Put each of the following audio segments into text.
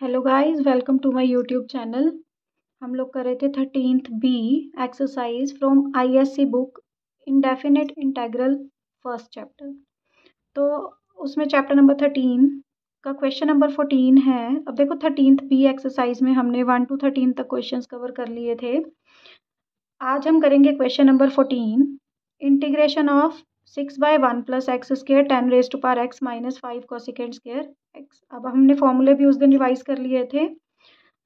Hello guys, welcome to my YouTube channel. हम लोग कर रहे थे 13th B exercise from ISC book indefinite integral first chapter. तो उसमें चैप्टर नंबर 13 का क्वेश्चन नंबर 14 है। अब देखो 13th बी एक्सरसाइज में हमने 1 to 13 तक क्वेश्चंस कवर कर लिए थे। आज हम करेंगे question number 14, integration of 6/1 + x² 10⁻x - 5 cosecant square x। अब हमने फॉर्मूले भी उस दिन रिवाइज कर लिए थे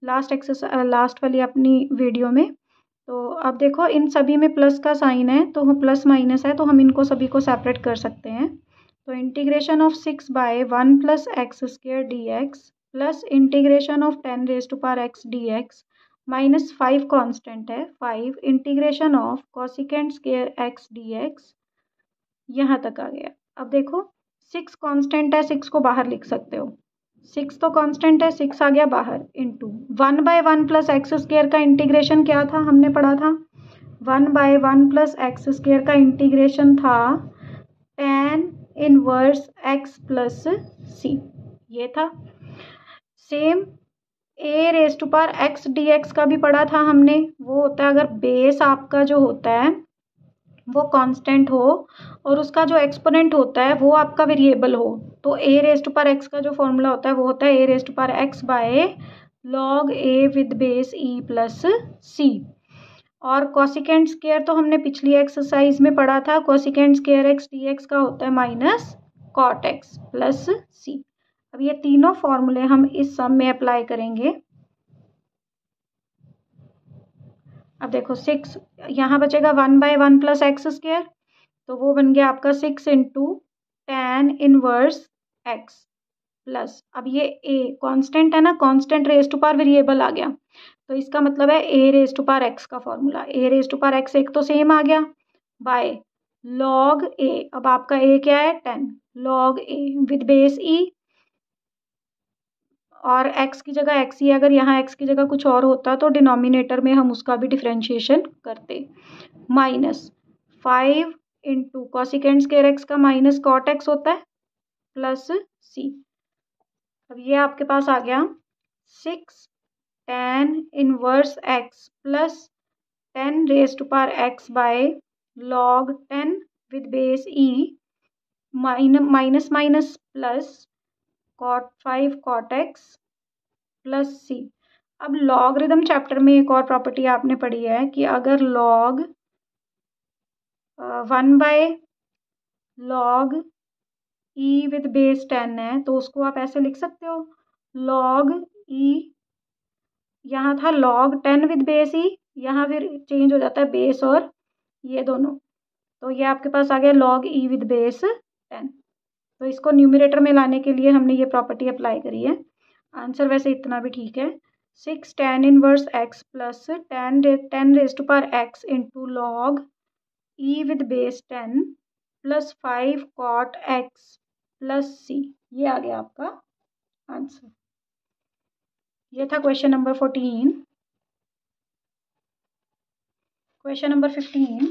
लास्ट वाली अपनी वीडियो में। तो अब देखो इन सभी में प्लस का साइन है, तो प्लस माइनस है, तो हम इनको सभी को सेपरेट कर सकते हैं। तो integration of 6/1 + x² dx plus integration of 10⁻x dx minus 5 constant है 5 integration of cosecant square x dx यहाँ तक आ गया। अब देखो 6 कांस्टेंट है, 6 को बाहर लिख सकते हो, 6 तो कांस्टेंट है, 6 आ गया बाहर, इंटू 1/1 + x² का इंटीग्रेशन क्या था, हमने पढ़ा था 1/1 + x² का इंटीग्रेशन था tan इनवर्स x + c, ये था। सेम a⁻x dx का भी पढ़ा था हमने, वो होता है अगर बेस आपका जो होता है वो कांस्टेंट हो और उसका जो एक्सपोनेंट होता है वो आपका वेरिएबल हो, तो a⁻x का जो फॉर्मूला होता है वो होता है a⁻x/log a with base e + c। और कोसेकेंड स्क्वायर तो हमने पिछली एक्सरसाइज में पढ़ा था, कोसेकेंड स्क्वायर x dx का होता है माइनस cot x + c। अब ये तीनों फॉर्मूले हम इस सम में अप्लाई करेंगे। अब देखो 6 यहाँ बचेगा 1/1 + x², तो वो बन गया आपका 6 × tan इनवर्स x प्लस, अब ये a कांस्टेंट है ना, constant raise to power variable आ गया, तो इसका मतलब है a⁻x का फॉर्मूला, a⁻x एक तो सेम आ गया बाय log a। अब आपका a क्या है 10 log a with base e, और x की जगह x ही, अगर यहाँ x की जगह कुछ और होता तो डिनोमिनेटर में हम उसका भी डिफरेंशिएशन करते, minus 5 into cosecant square x का माइनस cot x होता है प्लस c। अब ये आपके पास आ गया 6 tan inverse x plus 10⁻x by log 10 with base e minus minus plus cot 5 cot x plus c। अब लॉगरिदम चैप्टर में एक और प्रॉपर्टी आपने पढ़ी है कि अगर log 1/log e with base 10 है तो उसको आप ऐसे लिख सकते हो log e, यहाँ था log 10 विद बेस e, यहाँ फिर चेंज हो जाता है बेस और ये दोनों, तो ये आपके पास आ गया log e विद बेस 10। तो इसको न्यूमरेटर में लाने के लिए हमने ये प्रॉपर्टी अप्लाई करी है। आंसर वैसे इतना भी ठीक है, 6 tan inverse x plus 10⁻x into log e with base 10 plus 5 cot x plus c, ये आ गया आपका आंसर। ये था question number 14। Question number 15,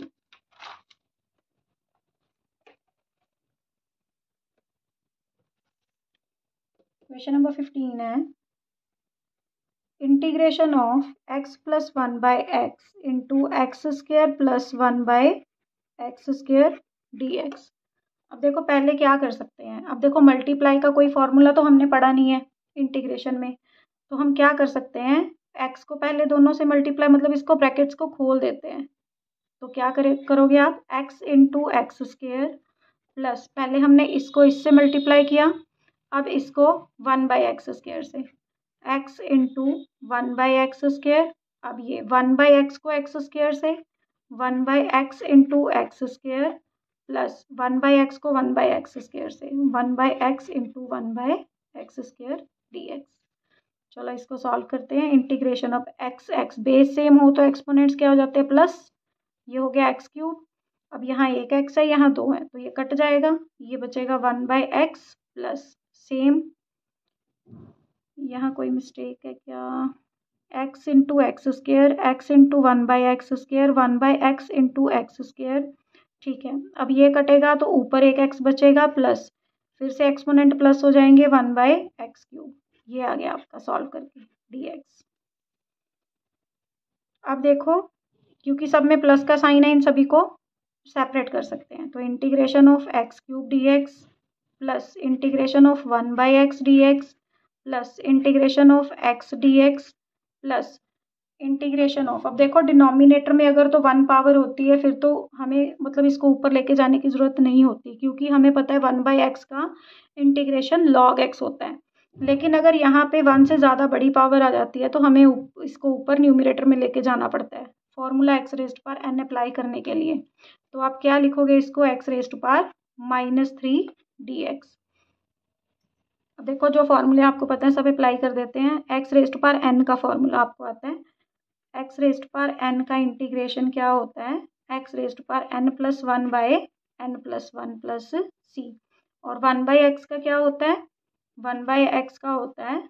question number 15 है integration of x + 1/x into x² + 1/x² dx। अब देखो पहले क्या कर सकते हैं, अब देखो मल्टीप्लाई का कोई फॉर्मूला तो हमने पढ़ा नहीं है इंटीग्रेशन में, तो हम क्या कर सकते हैं, x को पहले दोनों से मल्टीप्लाई, मतलब इसको ब्रैकेट्स को खोल देते हैं, तो क्या करोगे आप x इंटू x² प्लस, पहले हमने इसको इससे मल्टीप्लाई किया, अब इसको 1/x² से, x इंटू 1/x², अब ये 1/x को x² से 1/x into x² plus 1/x को 1/x² से 1/x इंटू 1/x² dx। चलो इसको सॉल्व करते हैं। Integration of x base same हो तो एक्सपोनेंट्स क्या हो जाते हैं प्लस, ये हो गया x3। अब यहाँ एक x है, यहाँ 2 है, तो ये कट जाएगा, ये बचेगा 1/x प्लस सेम, यहाँ कोई मिस्टेक है क्या, x into x², x into 1/x², 1/x into x², ठीक है। अब ये कटेगा तो ऊपर एक x बचेगा प्लस, फिर से एक्सपोनेंट प्लस हो जाएंगे 1/x3, ये आ गया आपका सॉल्व करके dx। अब देखो, क्योंकि सब में प्लस का साइन है, इन सभी को सेपरेट कर सकते हैं। तो integration of x cube dx plus integration of 1/x dx plus integration of x dx plus integration of, अब देखो डिनोमिनेटर में अगर तो 1 पावर होती है फिर तो हमें मतलब इसको ऊपर लेके जाने की ज़रूरत नहीं होती, क्योंकि हमें पता है 1/x का इंटीग्रेशन log x होता है। लेकिन अगर यहाँ पे 1 से ज़्यादा बड़ी पावर आ जाती है तो हमें इसको ऊपर न्यूमरेटर में लेके जाना पड़ता है formula x raised power n apply करने के लिए। तो आप क्या लिखोगे इसको, x रेज़्ड पावर -3 dx। अब देखो जो फॉर्मूले आपको पता है सब अप्लाई कर देते हैं। x रेज़्ड पावर n का फॉर्मूला आपको आता है, x रेज़्ड पावर n का इंटीग्रेशन क्या होता है, x raised power n+1/n+1 c। और 1/x का क्या होता है, 1/x का होता है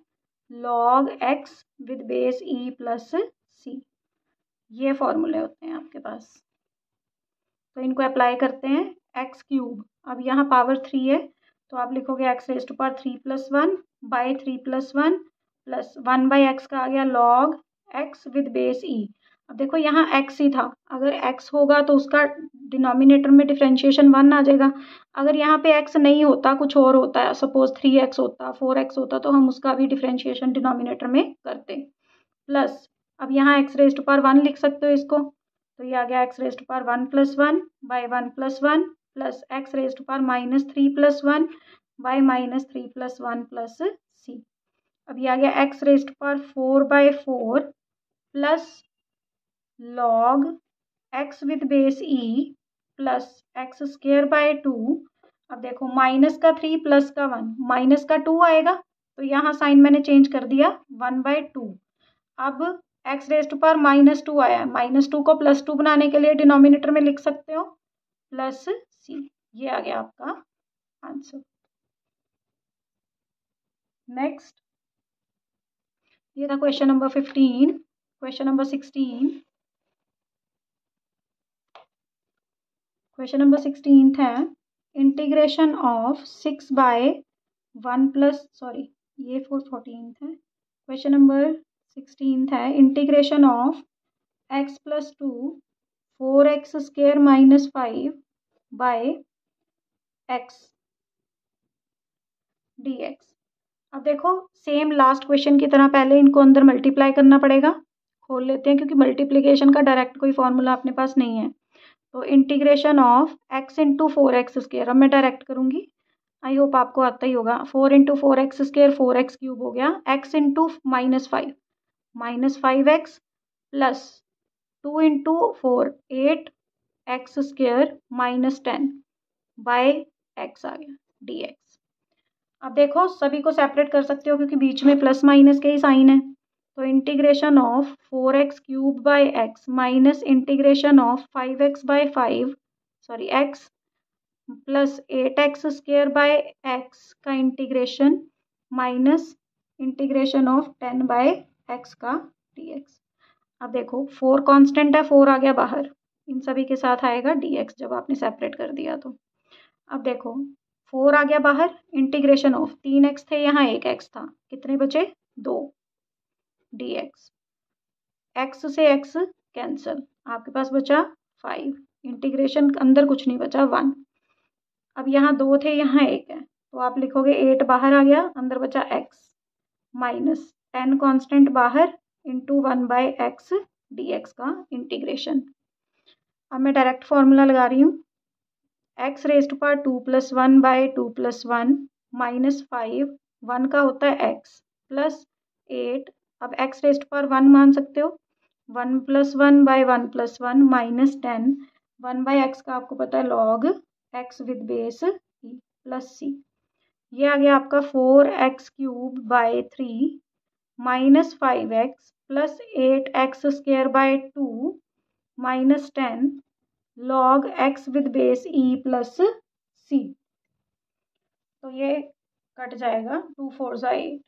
log x with base e plus c। ये फॉर्मूले होते हैं आपके पास। तो इनको अप्लाई करते हैं। एक्स क्यूब, अब यहाँ पावर 3 है तो आप लिखोगे x raised power 3+1/3+1 plus 1/x का आ गया log x with base e। अब देखो यहाँ x ही था, अगर x होगा तो उसका डिनोमिनेटर में डिफरेंशिएशन 1 आ जाएगा। अगर यहाँ पे x नहीं होता, कुछ और होता है, सपोज 3x होता, 4x होता, तो हम उसका भी डिफरेंशिएशन डिनोमिनेटर में करते। प्लस अब यहाँ x रेज़्ड पावर 1 लिख सकते हो इसको, तो ये आ गया x raised power 1+1/1+1 plus x raised power -3+1/-3+1 c। अब ये आ गया x raised power 4/4 plus log x with base e plus x²/2। अब देखो माइनस का 3 प्लस का 1, माइनस का 2 आएगा तो यहाँ साइन मैंने चेंज कर दिया 1/2। अब x रेज़्ड पावर -2 आया है, -2 को +2 बनाने के लिए डिनोमिनेटर में लिख सकते हो प्लस c। ये आ गया आपका आंसर। नेक्स्ट, ये था question number 15। Question number 16, question number 16 है इंटीग्रेशन ऑफ 6/1 प्लस, सॉरी ये 14 है। क्वेश्चन नंबर 16 है integration of x + 2 4x² - 5/x dx। अब देखो सेम लास्ट क्वेश्चन की तरह पहले इनको अंदर मल्टीप्लाई करना पड़ेगा। खोल लेते हैं क्योंकि मल्टीप्लिकेशन का डायरेक्ट कोई फॉर्मूला अपने पास नहीं है। तो इंटीग्रेशन ऑफ x × 4x², अब मैं डायरेक्ट करूँगी, आई होप आपको आता ही होगा। 4 × 4x² 4x³ हो गया, x × -5 -5x plus 2 × 4 8x² -10/x आ गया dx। अब देखो सभी को सेपरेट कर सकते हो क्योंकि बीच में प्लस माइनस के ही साइन है। तो integration of 4x³ minus integration of 5x/5 sorry x plus 8x² का integration minus integration of 10/x का dx। अब देखो 4 कांस्टेंट है, 4 आ गया बाहर, इन सभी के साथ आएगा dx जब आपने सेपरेट कर दिया तो। अब देखो 4 आ गया बाहर, इंटीग्रेशन ऑफ 3x थे, यहाँ 1x था, कितने बचे 2 dx। x से x कैंसिल, आपके पास बचा 5, इंटीग्रेशन अंदर कुछ नहीं बचा 1। अब यहाँ 2 थे, यहाँ 1 है, तो आप लिखोगे 8 बाहर आ गया, अंदर बचा x माइनस 10 कांस्टेंट बाहर इंटू 1/x dx का इंटीग्रेशन। अब मैं डायरेक्ट फॉर्मूला लगा रही हूँ, x रेज़्ड पावर 2 + 1/2 + 1 -5, 1 का होता है x प्लस 8। अब x रेज़्ड पावर 1 मान सकते हो, 1 + 1/1 + 1 -10, 1/x का आपको पता है log x with base e plus c। ये आ गया आपका 4x³ -5x plus 8x² -10 log x with base e plus c। तो ये कट जाएगा, 2 4 8,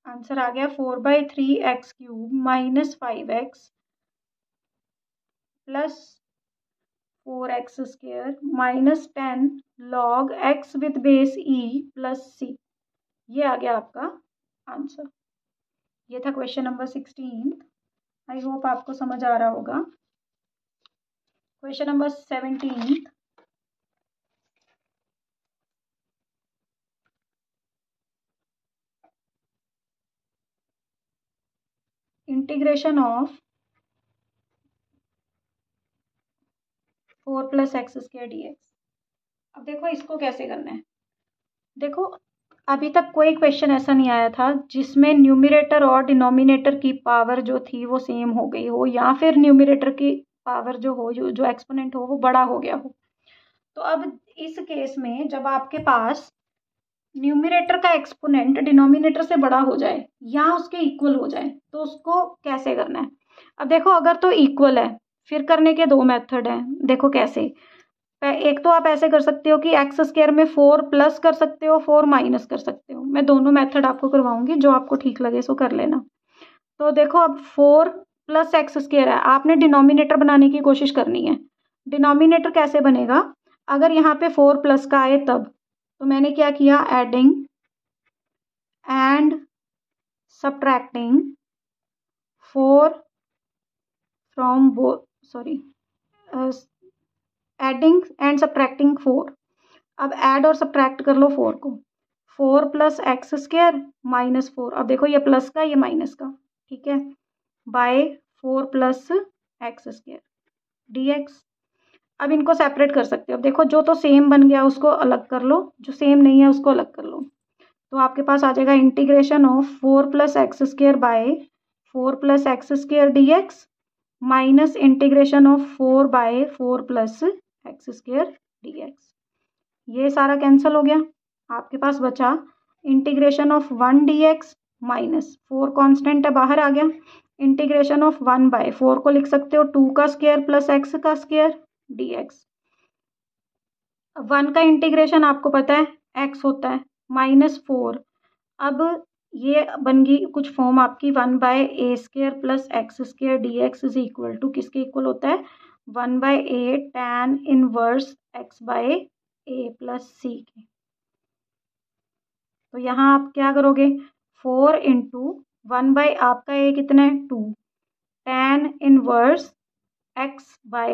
आंसर आ गया 4/3x³ -5x plus 4x² -10 log x with base e plus c। ये आ गया आपका आंसर। ये था क्वेश्चन नंबर 16। आई होप आपको समझ आ रहा होगा। Question number 17। Integration of 4 + x² dx। अब देखो इसको कैसे करना है। देखो अभी तक कोई क्वेश्चन ऐसा नहीं आया था जिसमें न्यूमरेटर और डिनोमिनेटर की पावर जो थी वो सेम हो गई हो, या फिर न्यूमरेटर की पावर जो हो, जो एक्सपोनेंट हो, वो बड़ा हो गया हो। तो अब इस केस में जब आपके पास न्यूमरेटर का एक्सपोनेंट डिनोमिनेटर से बड़ा हो जाए या उसके इक्वल हो जाए, तो उसको कैसे करना है। अब देखो अगर तो इक्वल है फिर करने के दो मेथड हैं। देखो कैसे। एक तो आप ऐसे कर सकते हो कि x² में 4 प्लस कर सकते हो, 4 माइनस कर सकते हो। मैं दोनों मेथड आपको करवाऊंगी, जो आपको ठीक लगे सो कर लेना। तो देखो अब 4 + x² है, आपने डिनोमिनेटर बनाने की कोशिश करनी है। डिनोमिनेटर कैसे बनेगा, अगर यहाँ पे 4 प्लस का आए तब। तो मैंने क्या किया, adding and subtracting 4 from adding and subtracting 4। अब ऐड और सब्ट्रैक्ट कर लो 4 को। 4 + x² - 4। अब देखो ये प्लस का ये माइनस का, ठीक है, बाय 4 + x² dx। अब इनको सेपरेट कर सकते हो। अब देखो जो तो सेम बन गया उसको अलग कर लो, जो सेम नहीं है उसको अलग कर लो। तो आपके पास आ जाएगा integration of 4 + x² by 4 + x² dx minus integration of 4 by 4 + x² dx। ये सारा कैंसिल हो गया। आपके पास बचा integration of 1 dx minus 4 constant है बाहर आ गया, इंटीग्रेशन ऑफ 1 बाय 4 को लिख सकते हो 2 का स्क्वायर + x² dx। 1 का इंटीग्रेशन आपको पता है x होता है -4। अब ये बन गई कुछ फॉर्म आपकी 1/a² + x² dx is equal to किसके इक्वल होता है, 1/a tan inverse x/a + c के। तो यहाँ आप क्या करोगे, 4 × 1/ आपका a कितना है 2 tan इनवर्स x/a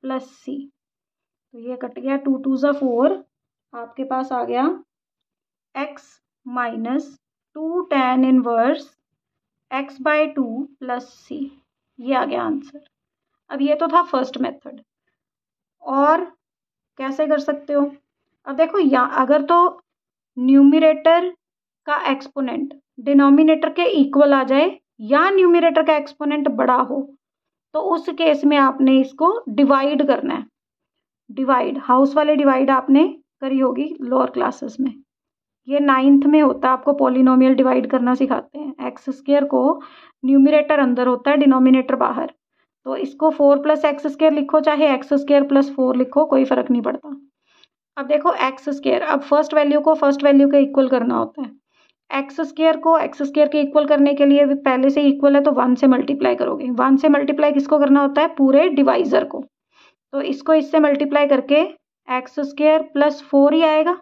+ c। तो ये कट गया, 2 × 2 = 4। आपके पास आ गया x - 2 tan inverse x/2 + c। ये आ गया आंसर। अब ये तो था फर्स्ट मेथड। और कैसे कर सकते हो, अब देखो या अगर तो न्यूमरेटर का एक्सपोनेंट डिनोमिनेटर के इक्वल आ जाए या न्यूमरेटर का एक्सपोनेंट बड़ा हो, तो उस केस में आपने इसको डिवाइड करना है। डिवाइड, हाउस वाले डिवाइड आपने करी होगी लोअर क्लासेस में। ये 9th में होता है, आपको पॉलिनोमियल डिवाइड करना सिखाते हैं। x² को न्यूमरेटर अंदर होता है, डिनोमिनेटर बाहर। तो इसको 4 + x² लिखो, चाहे x² + 4 लिखो, कोई फर्क नहीं पड़ता। अब देखो x², अब फर्स्ट वैल्यू को फर्स्ट वैल्यू के इक्वल करना होता है। x² को x² के इक्वल करने के लिए पहले से इक्वल है तो 1 से मल्टीप्लाई करोगे। 1 से मल्टीप्लाई किसको करना होता है, पूरे डिवाइजर को। तो इसको इससे मल्टीप्लाई करके x² + 4 ही आएगा।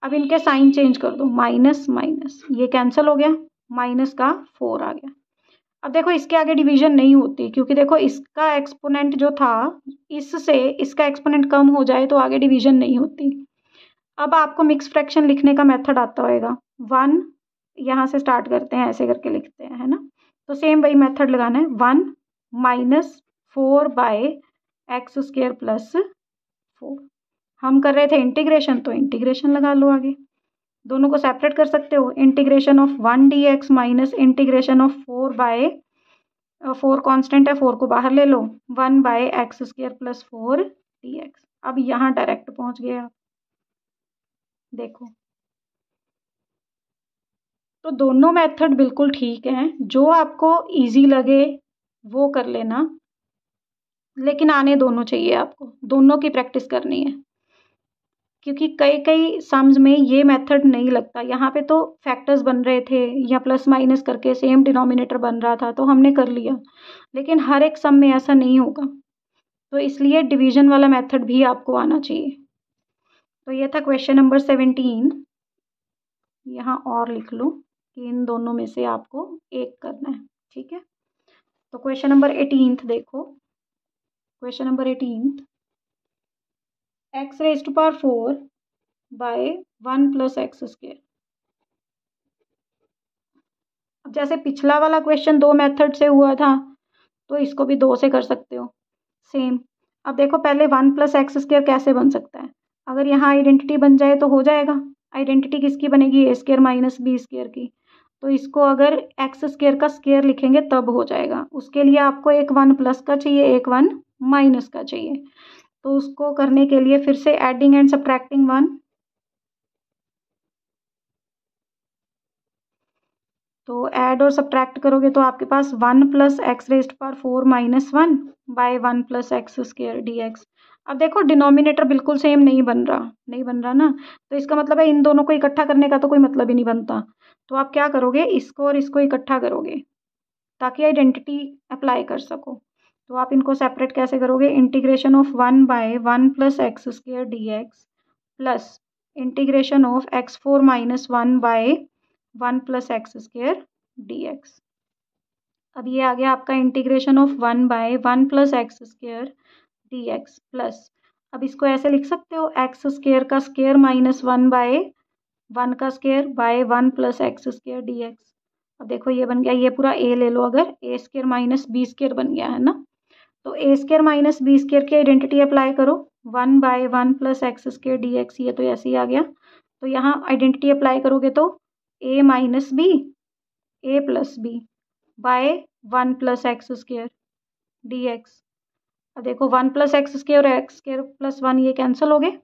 अब इनके साइन चेंज कर दो, माइनस माइनस, ये कैंसिल हो गया, माइनस का 4 आ गया। अब देखो इसके आगे डिवीजन नहीं होती, क्योंकि देखो इसका एक्सपोनेंट जो था इससे इसका एक्सपोनेंट कम हो जाए तो आगे डिवीजन नहीं होती। अब आपको मिक्स फ्रैक्शन लिखने का मेथड आता होगा। 1 यहाँ से स्टार्ट करते हैं, ऐसे करके लिखते हैं, है ना। तो सेम वही मेथड लगाना है, 1 - 4/x² + 4। हम कर रहे थे इंटीग्रेशन, तो इंटीग्रेशन लगा लो आगे। दोनों को सेपरेट कर सकते हो, integration of 1 dx minus integration of 4 constant है, 4 को बाहर ले लो, 1/x² + 4 dx। अब यहाँ डायरेक्ट पहुंच गए आप, देखो। तो दोनों मेथड बिल्कुल ठीक हैं, जो आपको इजी लगे वो कर लेना, लेकिन आने दोनों चाहिए आपको, दोनों की प्रैक्टिस करनी है। क्योंकि कई कई सम्स में ये मेथड नहीं लगता, यहाँ पे तो फैक्टर्स बन रहे थे या प्लस माइनस करके सेम डिनोमिनेटर बन रहा था तो हमने कर लिया, लेकिन हर एक सम में ऐसा नहीं होगा। तो इसलिए डिवीजन वाला मेथड भी आपको आना चाहिए। तो ये था क्वेश्चन नंबर 17। यहाँ और लिख लो, कि इन दोनों में से आपको एक करना है। ठीक है, तो क्वेश्चन नंबर 18 देखो। Question number 18, x⁴ by 1 + x²। अब जैसे पिछला वाला क्वेश्चन 2 मेथड से हुआ था, तो इसको भी 2 से कर सकते हो सेम। अब देखो पहले 1 + x² कैसे बन सकता है। अगर यहाँ आइडेंटिटी बन जाए तो हो जाएगा। आइडेंटिटी किसकी बनेगी, a² - b² की। तो इसको अगर x² का स्क्वायर लिखेंगे तब हो जाएगा। उसके लिए आपको एक 1 प्लस का चाहिए, एक 1 माइनस का चाहिए। तो उसको करने के लिए फिर से एडिंग एंड सब्ट्रैक्टिंग 1। तो ऐड और सब्ट्रैक्ट करोगे तो आपके पास 1 + x⁴ - 1 बाय 1 + x² dx। अब देखो डिनोमिनेटर बिल्कुल सेम नहीं बन रहा ना, तो इसका मतलब है इन दोनों को इकट्ठा करने का तो कोई मतलब ही नहीं बनता। तो आप क्या करोगे, इसको और इसको इकट्ठा करोगे ताकि आइडेंटिटी अप्लाई कर सको। तो आप इनको सेपरेट कैसे करोगे, integration of 1 by 1 + x² dx plus integration of x⁴ - 1 by 1 + x² dx। अब ये आ गया आपका integration of 1 by 1 + x² dx plus, अब इसको ऐसे लिख सकते हो x² का स्क्वायर - 1 बाय 1 का स्क्वायर बाय 1 + x² dx। अब देखो ये बन गया, ये पूरा a ले लो, अगर a² - b² बन गया है ना। तो a² - b² की आइडेंटिटी अप्लाई करो, 1 बाय 1 + x² dx, ये तो ऐसे ही आ गया। तो यहाँ आइडेंटिटी अप्लाई करोगे तो a - b, a + b by 1 + x² dx। अब देखो 1 + x² और x² + 1 ये कैंसिल हो गए।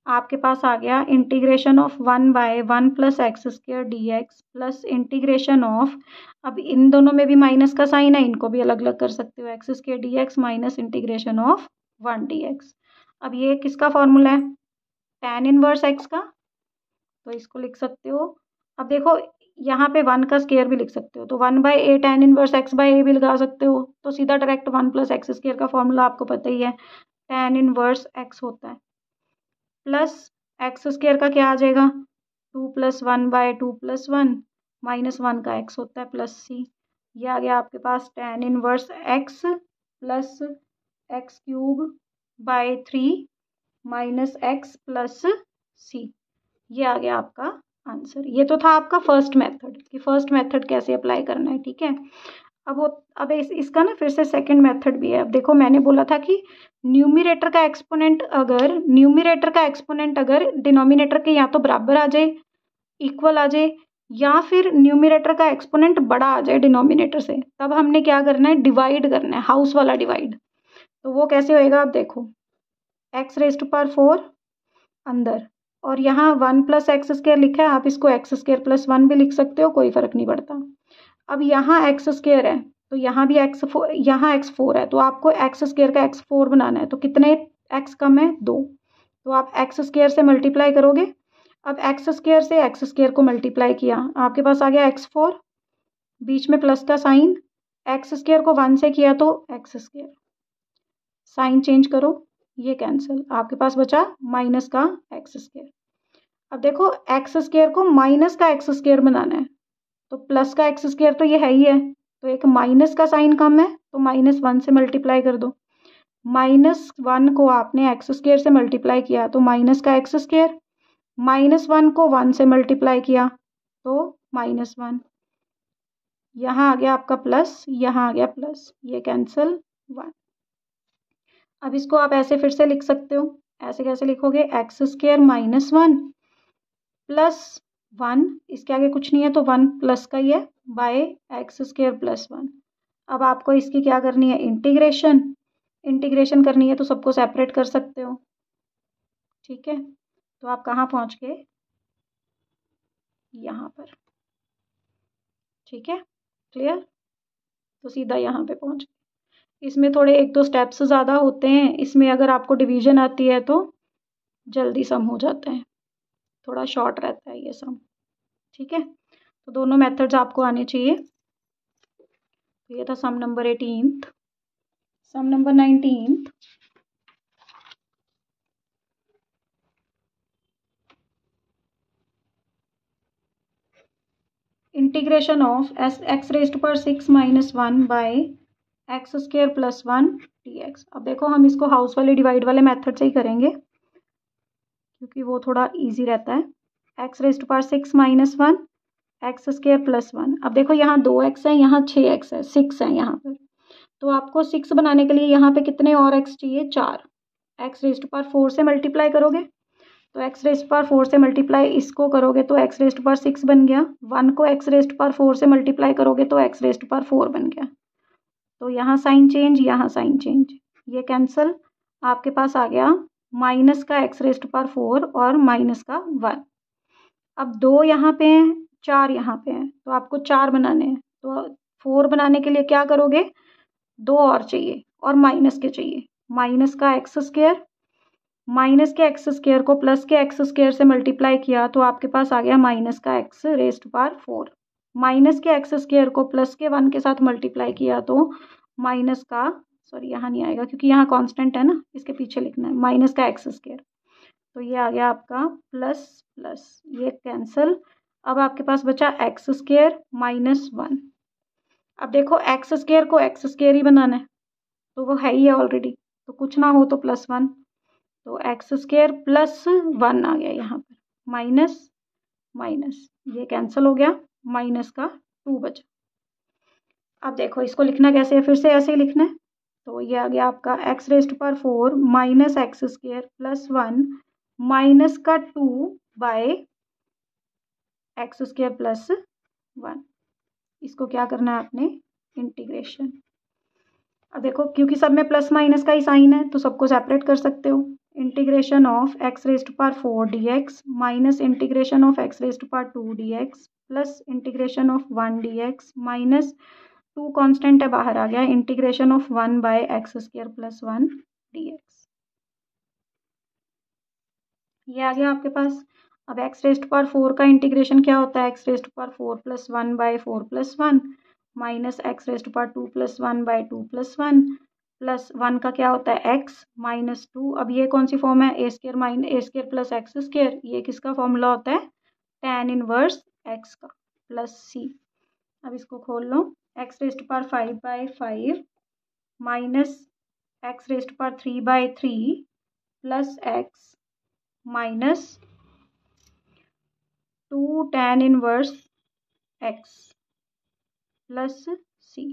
आपके पास आ गया integration of 1 by 1 + x² dx plus integration of, अब इन दोनों में भी माइनस का साइन है, इनको भी अलग अलग कर सकते हो, x² dx minus integration of 1 dx। अब ये किसका फॉर्मूला है, tan इनवर्स x का, तो इसको लिख सकते हो। अब देखो यहाँ पे 1 का स्क्वायर भी लिख सकते हो, तो 1/a tan inverse x by a भी लगा सकते हो। तो सीधा डायरेक्ट 1 + x² का फॉर्मूला आपको पता ही है, tan इनवर्स x होता है, प्लस x² का क्या आ जाएगा, 2 + 1/2 + 1 -1 का x होता है प्लस c। ये आ गया आपके पास tan inverse x plus x³/3 -x plus c। ये आ गया आपका आंसर। ये तो था आपका फर्स्ट मेथड कि फर्स्ट मेथड कैसे अप्लाई करना है। ठीक है, अब इसका ना फिर से सेकंड मेथड भी है। अब देखो मैंने बोला था कि न्यूमरेटर का एक्सपोनेंट अगर डिनोमिनेटर के या तो बराबर आ जाए, इक्वल आ जाए, या फिर न्यूमरेटर का एक्सपोनेंट बड़ा आ जाए डिनोमिनेटर से, तब हमने क्या करना है, डिवाइड करना है, हाउस वाला डिवाइड। तो वो कैसे होएगा, आप देखो x⁴ अंदर, और यहाँ 1 + x² लिखा है, आप इसको x² + 1 भी लिख सकते हो, कोई फर्क नहीं पड़ता। अब यहाँ x² है तो यहाँ भी यहाँ x4 है, तो आपको x² का x4 बनाना है। तो कितने x कम है, 2, तो आप x² से मल्टीप्लाई करोगे। अब x² से x² को मल्टीप्लाई किया, आपके पास आ गया x4, बीच में प्लस का साइन, x² को 1 से किया तो x², साइन चेंज करो, ये कैंसिल, आपके पास बचा माइनस का x²। अब देखो x² को माइनस का x² बनाना है, तो प्लस का x² तो ये है ही है, तो एक माइनस का साइन कम है, तो -1 से मल्टीप्लाई कर दो। -1 को आपने x² से मल्टीप्लाई किया तो माइनस का x², -1 को 1 से मल्टीप्लाई किया तो -1, यहाँ आ गया आपका प्लस, यहाँ आ गया प्लस, ये कैंसिल 1। अब इसको आप ऐसे फिर से लिख सकते हो, ऐसे कैसे लिखोगे, x² -1 प्लस 1, इसके आगे कुछ नहीं है तो 1 प्लस का ही है, बाय x² + 1। अब आपको इसकी क्या करनी है, इंटीग्रेशन करनी है, तो सबको सेपरेट कर सकते हो। ठीक है, तो आप कहाँ पहुँच गए, यहाँ पर। ठीक है, क्लियर, तो सीधा यहाँ पे पहुँच गए। इसमें थोड़े 1-2 स्टेप्स ज़्यादा होते हैं, इसमें अगर आपको डिवीजन आती है तो जल्दी सम हो जाता है, थोड़ा शॉर्ट रहता है ये सम। ठीक है, तो दोनों मेथड्स आपको आने चाहिए। तो ये था sum number 18। Sum number 19, integration of x raised पर 6 minus 1 by x square plus 1 dx। अब देखो हम इसको हाउस वाले डिवाइड वाले मेथड से ही करेंगे क्योंकि वो थोड़ा इजी रहता है। एक्स रेस्ट पर 6 माइनस 1 एक्स स्क्र प्लस 1। अब देखो यहाँ 2x है, यहाँ 6x है, 6 है यहाँ पर। तो आपको 6 बनाने के लिए यहाँ पे कितने और x चाहिए? 4। एक्स रेस्ट पर 4 से मल्टीप्लाई करोगे तो एक्स रेस्ट पर 4 से मल्टीप्लाई इसको करोगे तो एक्स रेस्ट पर 6 बन गया। 1 को एक्स रेस्ट पर 4 से मल्टीप्लाई करोगे तो एक्स रेस्ट पर 4 बन गया। तो यहाँ साइन चेंज, यहाँ साइन चेंज, ये कैंसिल। आपके पास आ गया माइनस का एक्स रेस्ट पर 4 और माइनस का 1। अब 2 यहाँ पे हैं, 4 यहाँ पे हैं, तो आपको 4 बनाने हैं। तो 4 बनाने के लिए क्या करोगे? 2 और चाहिए और माइनस के चाहिए। माइनस का एक्स स्क्र, माइनस के एक्स स्क्र को प्लस के एक्स स्क्र से मल्टीप्लाई किया तो आपके पास आ गया माइनस का एक्स रेस्ट पर 4। माइनस के एक्स स्क्र को प्लस के 1 के साथ मल्टीप्लाई किया तो माइनस का, सॉरी यहाँ नहीं आएगा क्योंकि यहाँ कांस्टेंट है ना, इसके पीछे लिखना है माइनस का एक्स स्क्र। तो ये आ गया आपका प्लस प्लस, ये कैंसिल। अब आपके पास बचा एक्स स्क्र माइनस 1। अब देखो एक्स स्क्र को एक्स स्क्र ही बनाना है तो वो है ही है ऑलरेडी, तो कुछ ना हो तो प्लस 1। तो एक्स स्क्र प्लस 1 आ गया यहाँ पर, माइनस माइनस, ये कैंसिल हो गया, माइनस का 2 बचा। अब देखो इसको लिखना कैसे है, फिर से ऐसे ही लिखना है। तो ये आ गया आपका एक्स रेस्ट पर 4 minus x square plus 1 minus का 2 बाय एक्स स्क्र प्लस 1। इसको क्या करना है आपने? इंटीग्रेशन। अब देखो क्योंकि सब में प्लस माइनस का ही साइन है तो सबको सेपरेट कर सकते हो। इंटीग्रेशन ऑफ एक्स रेस्ट पर 4 dx minus integration of x raised पर 2 dx plus integration of 1 dx minus 2 constant है बाहर आ गया, integration of 1 by x square plus 1 dx। ये आ गया आपके पास। अब एक्स रेस्ट पर 4 का इंटीग्रेशन क्या होता है? एक्स रेस्ट पर 4 plus 1 by 4 plus 1 minus x raised पर 2 प्लस 1 बाय 2 प्लस 1 प्लस 1 का क्या होता है? X minus 2। अब ये कौन सी फॉर्म है? ए स्क्र माइनस ए स्क्र प्लस एक्स स्क्र। ये किसका फॉर्मूला होता है? tan इनवर्स एक्स का प्लस सी। अब इसको खोल लो। एक्स रेस्ट पर 5 बाय 5 माइनस एक्स रेस्ट पर 3 by 3 plus x minus 2 tan inverse x plus c.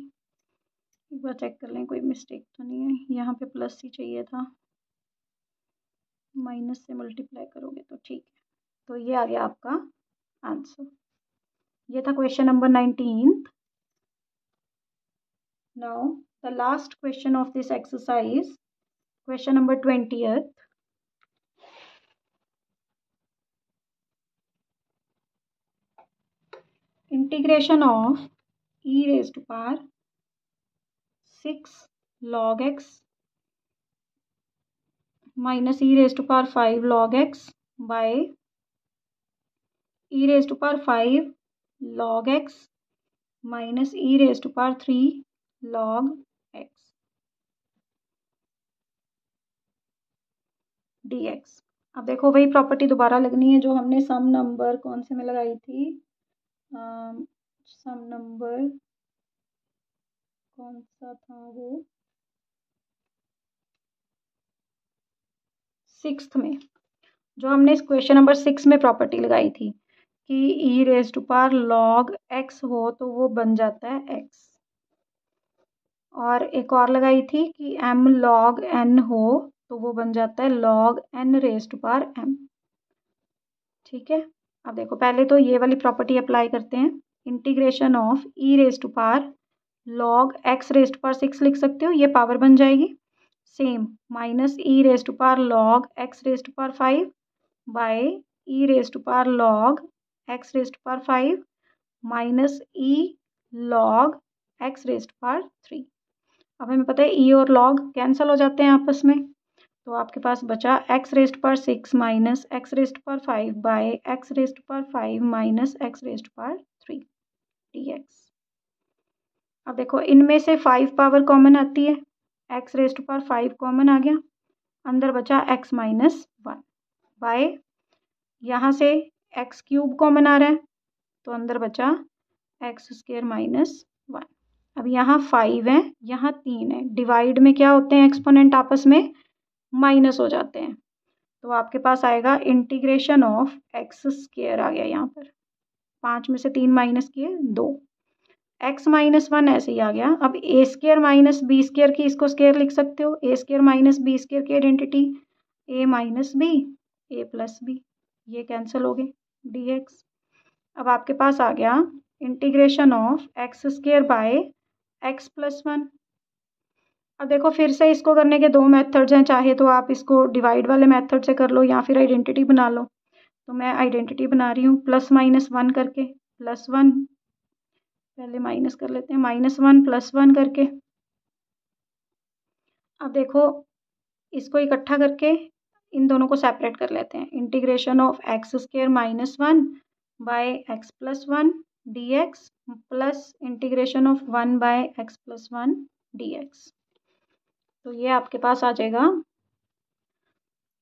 एक बार चेक कर लें कोई मिस्टेक तो नहीं है, यहाँ पे प्लस सी चाहिए था, माइनस से मल्टीप्लाई करोगे तो ठीक है। तो ये आ गया आपका आंसर। ये था question number 19। Now the last question of this exercise, question number 20th। Integration of e raised to power 6 log x minus e raised to power 5 log x by e raised to power 5 log x minus e raised to power 3 log x dx। अब देखो वही property दोबारा लगनी है जो हमने सम number कौन से में लगाई थी, सम नंबर कौन सा था वो, 6th में, जो हमने इस क्वेश्चन नंबर 6 में प्रॉपर्टी लगाई थी कि e raise to power log x हो तो वो बन जाता है x। और एक और लगाई थी कि m log n हो तो वो बन जाता है log n raise to power m। ठीक है, अब देखो पहले तो ये वाली प्रॉपर्टी अप्लाई करते हैं। Integration of e raise to power log x raise to power 6 लिख सकते हो, ये पावर बन जाएगी। Same minus e raise to power log x raise to power 5 by e raise to power log x raise to power 5 minus e log x raise to power 3। अब हमें पता है e और log कैंसिल हो जाते हैं आपस में, तो आपके पास बचा x raise to power 6 minus x raise to power 5 by x raise to power 5 minus x raise to power 3 dx। अब देखो इनमें से 5 पावर कॉमन आती है, x raise to power 5 common आ गया, अंदर बचा x माइनस 1 बाय यहाँ से x क्यूब कॉमन आ रहा है तो अंदर बचा एक्स स्क्वायर माइनस 1। अब यहाँ 5 है, यहाँ 3 है, डिवाइड में क्या होते हैं एक्सपोनेंट आपस में माइनस हो जाते हैं, तो आपके पास आएगा इंटीग्रेशन ऑफ एक्स स्क्वायर आ गया यहाँ पर, 5 में से 3 माइनस किए 2, एक्स माइनस 1 ऐसे ही आ गया। अब ए स्क्वायर माइनस बी स्क्वायर की इसको स्क्वायर लिख सकते हो, ए स्क्वायर माइनस बी स्क्वायर की आइडेंटिटी ए माइनस बी ए प्लस बी, ये कैंसिल हो गए डी एक्स। अब आपके पास आ गया integration of x square bye x plus 1। अब देखो फिर से इसको करने के दो मेथड्स हैं, चाहे तो आप इसको डिवाइड वाले मेथड से कर लो या फिर आइडेंटिटी बना लो। तो मैं आइडेंटिटी बना रही हूँ प्लस माइनस 1 करके, प्लस 1 पहले माइनस कर लेते हैं, माइनस 1 प्लस 1 करके। अब देखो इसको इकट्ठा करके इन दोनों को सेपरेट कर लेते हैं, integration of x square minus 1 by x plus 1 d x plus integration of 1 by x plus 1 d x. तो ये आपके पास आ जाएगा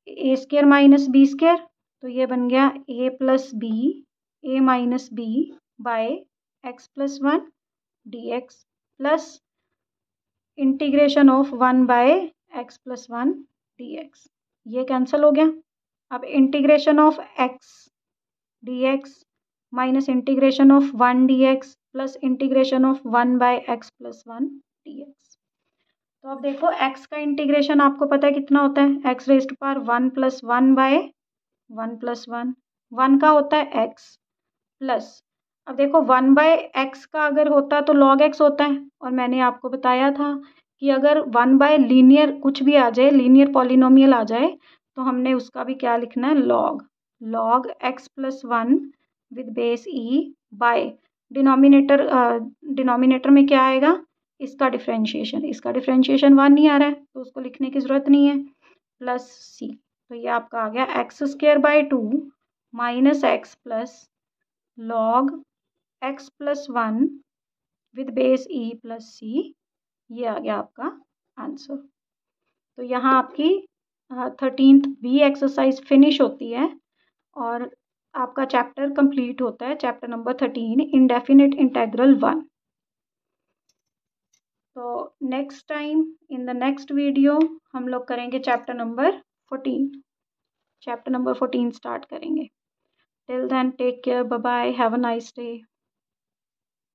a square minus b square, तो ये बन गया a plus b a minus b by x plus 1 d x plus integration of 1 by x plus 1 d x, ये कैंसिल हो गया। अब integration of x d x minus integration of 1 d x plus integration of 1 by x plus 1 d x. तो अब देखो x का integration आपको पता है कितना होता है, x raised to power 1 plus 1 by 1 plus 1, 1 का होता है x प्लस, अब देखो 1 बाय एक्स का अगर होता तो log x होता है, और मैंने आपको बताया था कि अगर 1 बाय लीनियर कुछ भी आ जाए, लीनियर पॉलिनोमियल आ जाए, तो हमने उसका भी क्या लिखना है, log x plus 1 with base e by denominator में क्या आएगा, इसका डिफ्रेंशिएशन 1 नहीं आ रहा है तो उसको लिखने की ज़रूरत नहीं है, प्लस सी। तो ये आपका आ गया x square by 2 minus x plus log x plus 1 with base e plus c, ये आ गया आपका आंसर। तो यहाँ आपकी 13th बी एक्सरसाइज फिनिश होती है और आपका चैप्टर कंप्लीट होता है, चैप्टर नंबर 13 इंडेफिनिट इंटेग्रल 1। तो next time in the next video हम लोग करेंगे चैप्टर नंबर 14 स्टार्ट करेंगे। Till then take care, bye bye, have a nice day.